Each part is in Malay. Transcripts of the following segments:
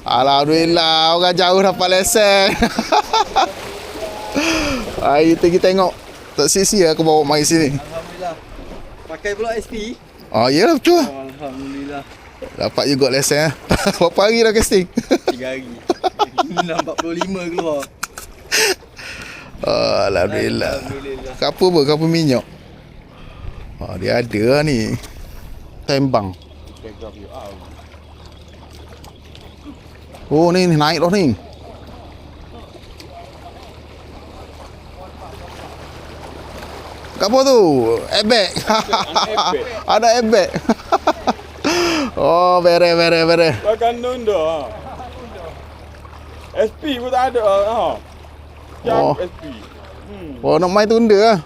Alhamdulillah, orang jauh dapat lesen. Hari kita pergi tengok. Tak sia-sia aku bawa mari sini. Alhamdulillah. Pakai pula SP. Oh, iyalah betul. Alhamdulillah. Dapat juga lesen. Berapa hari dah casting? 3 hari. 45 keluar. Oh, Alhamdulillah. Alhamdulillah. Kapur apa? Kapur minyak. Oh, dia ada lah ni. Tembang. Oh, ni naik dah ni. Apa tu? Airbag. Ada airbag. Oh, bere. Bahkan nunda. SP pun tak ada ha. Oh. SP. Oh, nak main tunda lah.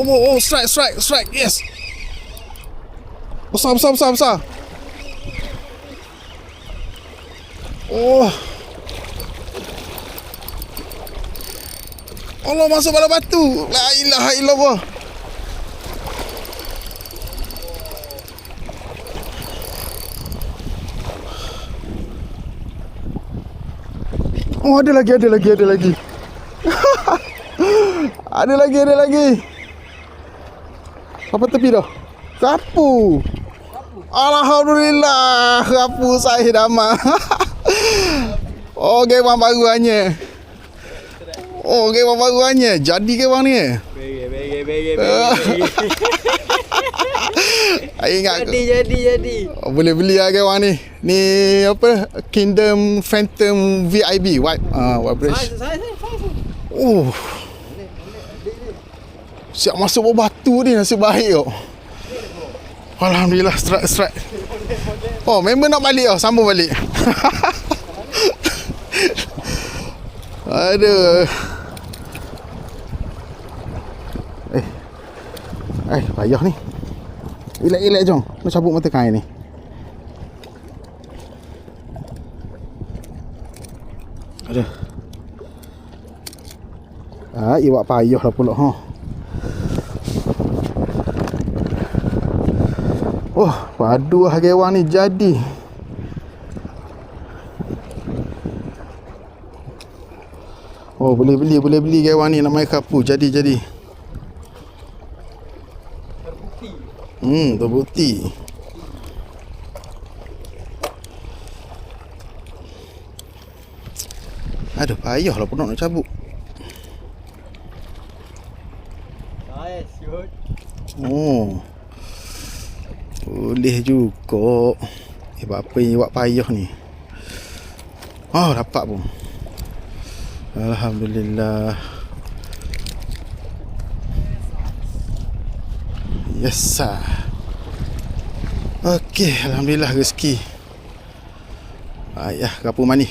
Oh, strike, yes. Besar. Oh. Allah, masuk pada batu. La ilaha illallah. Oh, ada lagi. Ada lagi. Apa tepi dah? Sapu. Alhamdulillah, sapu saya dah. Oh, gewang baru hanya. Jadi gewang ni. Bege. Ingat Jadi. Oh, boleh beli lah gewang ni. Ni apa? Kingdom Phantom VIB wipe brush. Saya. Oh. Siap masuk bawah batu ni, nasib baik kau. Alhamdulillah, strike. Oh, member nak balik tau, sambung balik. Aduh. Payah ni. Relax jom. Nak cabut mata kain ni. Aduh. Iwak payah lah pula ha. Oh, padu lah gewang ni jadi. Oh, boleh beli gewang ni nak main kapu. Jadi. Terbukti. Aduh, payah lah pun nak cabut. Shoot. Oh. Boleh juga. Apa yang buat payah ni? Oh, dapat pun. Alhamdulillah. Yes sir. Okey, alhamdulillah rezeki. Ayah, kapu mani.